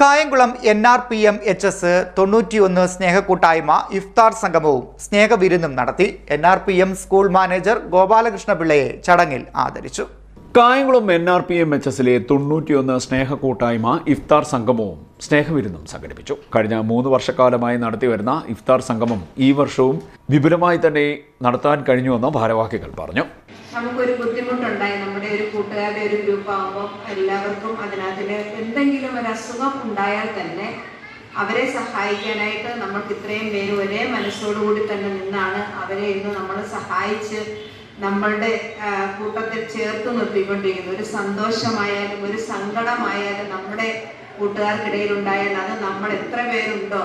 Kayamkulam NRPM-HS 91 സ്നേഹക്കൂട്ടായ്മ ഇഫ്താർ സംഗമവും സ്നേഹവിരുന്നും നടത്തി. NRPM school manager ഗോപാലകൃഷ്ണപിള്ളയെ ചടങ്ങിൽ ആദരിച്ചു. കായംകുളം NRPM-HSലെ 91 സ്നേഹക്കൂട്ടായ്മ ഇഫ്താർ സംഗമവും സ്നേഹവിരുന്നും സംഘടിപ്പിച്ചു. കഴിഞ്ഞ 3 വർഷക്കാലമായി നടത്തിവരുന്ന ഇഫ്താർ സംഗമം ഈ വർഷവും വിപുലമായി തന്നെ നടത്താൻ കഴിഞ്ഞുവെന്ന് ഭാരവാഹികൾ പറഞ്ഞു. നമുക്കൊരു ബുദ്ധിമുട്ടുണ്ടായി. നമ്മുടെ ഒരു കൂട്ടുകാരുടെ ഒരു ഗ്രൂപ്പ് ആകുമ്പോൾ എല്ലാവർക്കും അതിനകത്തിൽ എന്തെങ്കിലും ഒരു അസുഖം ഉണ്ടായാൽ തന്നെ അവരെ സഹായിക്കാനായിട്ട് നമ്മൾക്ക് ഇത്രയും പേര് ഒരേ മനസ്സോടുകൂടി തന്നെ നിന്നാണ് അവരെ ഇന്ന് നമ്മൾ സഹായിച്ച് നമ്മളുടെ കൂട്ടത്തിൽ ചേർത്ത് നിർത്തിക്കൊണ്ടിരിക്കുന്നത്. ഒരു സന്തോഷമായാലും ഒരു സങ്കടമായാലും നമ്മുടെ കൂട്ടുകാർക്കിടയിൽ ഉണ്ടായാൽ അത് നമ്മൾ എത്ര പേരുണ്ടോ,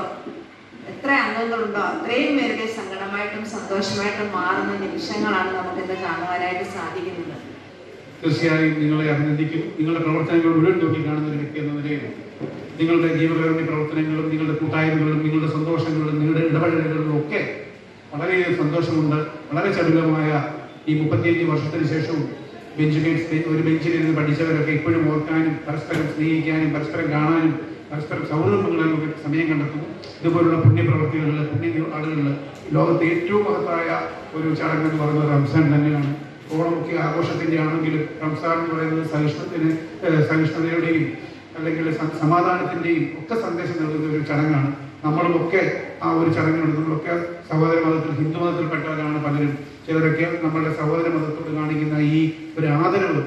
എത്ര അംഗങ്ങളുണ്ടോ അത്രയും പേരുടെ സങ്കടമായിട്ടും സന്തോഷമായിട്ടും മാറുന്ന നിമിഷങ്ങളാണ് നമുക്കിന്ന് കാണുവാനായിട്ട് സാധിക്കുന്നത്. തീർച്ചയായും നിങ്ങളെ അഭിനന്ദിക്കും. നിങ്ങളുടെ പ്രവർത്തനങ്ങൾ മുഴുവൻ നോക്കി കാണുന്ന ഒരു വ്യക്തി എന്ന നിലയിൽ നിങ്ങളുടെ ജീവകാരുണ്യ പ്രവർത്തനങ്ങളും നിങ്ങളുടെ കൂട്ടായ്മകളും നിങ്ങളുടെ സന്തോഷങ്ങളും നിങ്ങളുടെ ഇടപെടലുകളും ഒക്കെ വളരെയധികം സന്തോഷമുണ്ട്. വളരെ ചടുലമായ ഈ 35 വർഷത്തിന് ശേഷവും ഒരു ബെഞ്ചിലിരുന്ന് പഠിച്ചവരൊക്കെ ഇപ്പോഴും ഓർക്കാനും പരസ്പരം സ്നേഹിക്കാനും പരസ്പരം കാണാനും പരസ്പരം സൗഹൃദം പങ്കിടാനൊക്കെ സമയം കണ്ടെത്തുന്നു. ഇതുപോലുള്ള പുണ്യപ്രവർത്തികളിൽ ആളുകളിൽ ലോകത്തെ ഏറ്റവും മഹത്തായ ഒരു ചടങ്ങ് എന്ന് പറയുന്നത് റംസാൻ തന്നെയാണ്. ഓണമൊക്കെ ആഘോഷത്തിൻ്റെ ആണെങ്കിലും റംസാൻ എന്ന് പറയുന്നത് സഹിഷ്ണുതയുടെയും അല്ലെങ്കിൽ സമാധാനത്തിൻ്റെയും ഒക്കെ സന്ദേശം നൽകുന്ന ഒരു ചടങ്ങാണ്. നമ്മളുമൊക്കെ ആ ഒരു ചടങ്ങിനോട് നമ്മളൊക്കെ സഹോദര മതത്തിൽ ഹിന്ദു മതത്തിൽപ്പെട്ടവരാണ് പലരും. ചിലരൊക്കെ നമ്മളുടെ സഹോദര മതത്തോട് കാണിക്കുന്ന ഈ ഒരു ആദരവ്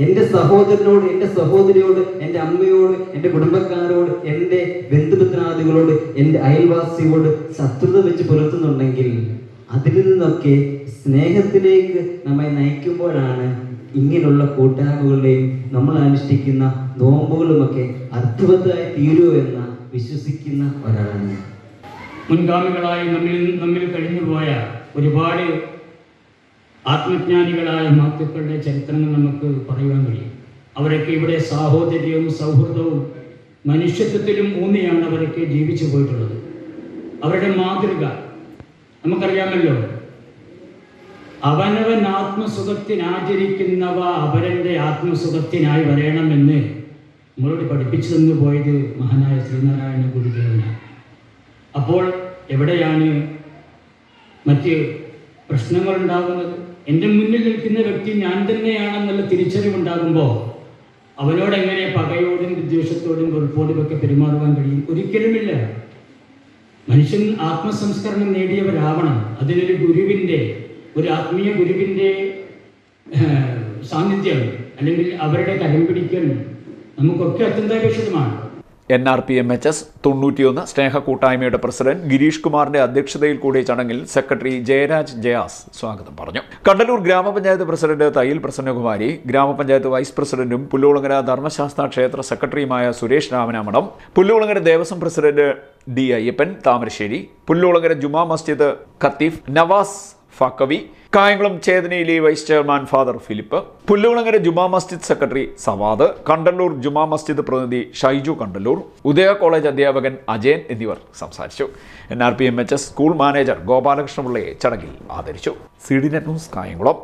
എൻ്റെ സഹോദരനോട്, എൻ്റെ സഹോദരിയോട്, എൻ്റെ അമ്മയോട്, എൻ്റെ കുടുംബക്കാരോട്, എൻ്റെ ബന്ധുമിത്രാദികളോട്, എൻ്റെ അയൽവാസിയോട് ശത്രുത വെച്ച് പുലർത്തുന്നുണ്ടെങ്കിൽ അതിൽ നിന്നൊക്കെ സ്നേഹത്തിലേക്ക് നമ്മെ നയിക്കുമ്പോഴാണ് ഇങ്ങനെയുള്ള കൂട്ടായ്മകളുടെയും നമ്മൾ അനുഷ്ഠിക്കുന്ന നോമ്പുകളുമൊക്കെ അർത്ഥവത്തായി തീരുമോ എന്ന് വിശ്വസിക്കുന്ന ഒരാളാണ്. മുൻഗാമികളായി നമ്മിൽ കഴിഞ്ഞുപോയ ഒരുപാട് ആത്മജ്ഞാനികളായ മഹത്തുക്കളുടെ ചരിത്രങ്ങൾ നമുക്ക് പറയുവാൻ കഴിയും. അവരൊക്കെ ഇവിടെ സാഹോദര്യവും സൗഹൃദവും മനുഷ്യത്വത്തിലും ഊന്നിയാണ് അവരൊക്കെ ജീവിച്ചു പോയിട്ടുള്ളത്. അവരുടെ മാതൃക നമുക്കറിയാമല്ലോ. അവനവൻ ആത്മസുഖത്തിനാചരിക്കുന്നവ അവരൻ്റെ ആത്മസുഖത്തിനായി വരണമെന്ന് നമ്മളോട് പഠിപ്പിച്ചു തന്നു പോയത് മഹാനായ ശ്രീനാരായണ ഗുരുദേവനാണ്. അപ്പോൾ എവിടെയാണ് മറ്റ് പ്രശ്നങ്ങൾ ഉണ്ടാകുന്നത്? എൻ്റെ മുന്നിൽ നിൽക്കുന്ന വ്യക്തി ഞാൻ തന്നെയാണെന്നുള്ള തിരിച്ചറിവുണ്ടാകുമ്പോൾ അവനോടെങ്ങനെ പകയോടും വിദ്വേഷത്തോടും വെറുപ്പോടും ഒക്കെ പെരുമാറുവാൻ കഴിയും? ഒരിക്കലുമില്ല. മനുഷ്യൻ ആത്മസംസ്കരണം നേടിയവരാവണം. അതിനൊരു ഗുരുവിൻ്റെ, ഒരു ആത്മീയ ഗുരുവിൻ്റെ സാന്നിധ്യം അല്ലെങ്കിൽ അവരുടെ കരം പിടിക്കൽ നമുക്കൊക്കെ അത്യന്താപേക്ഷിതമാണ്. NRPM-HS 91 സ്നേഹക്കൂട്ടായ്മയുടെ പ്രസിഡന്റ് ഗിരീഷ് കുമാറിന്റെ അധ്യക്ഷതയിൽ കൂടിയ ചടങ്ങിൽ സെക്രട്ടറി ജയരാജ് ജയാസ് സ്വാഗതം പറഞ്ഞു. കണ്ടലൂർ ഗ്രാമപഞ്ചായത്ത് പ്രസിഡന്റ് തയ്യിൽ പ്രസന്നകുമാരി, ഗ്രാമപഞ്ചായത്ത് വൈസ് പ്രസിഡന്റും പുല്ലുകുളങ്ങര ധർമ്മശാസ്ത്ര ക്ഷേത്ര സെക്രട്ടറിയുമായ സുരേഷ് രാമനാമഠം, പുല്ലുകുളങ്ങര ദേവസ്വം പ്രസിഡന്റ് D. അയ്യപ്പൻ താമരശ്ശേരി, പുല്ലുകുളങ്ങര ജുമാ മസ്ജിദ് ഖത്തീഫ് നവാസ് ഫാക്കവി, കായംകുളം ചേതനയിലെ vice chairman father Philip, Pullukulangara Juma Masjid secretary Sawad, Kandalloor Juma Masjid പ്രതിനിധി ഷൈജു കണ്ടല്ലൂർ, ഉദയ കോളേജ് അധ്യാപകൻ അജയൻ എന്നിവർ സംസാരിച്ചു. NRPM-HS സ്കൂൾ മാനേജർ ഗോപാലകൃഷ്ണപിള്ളയെ ചടങ്ങിൽ ആദരിച്ചു. CDNet news Kayamkulam.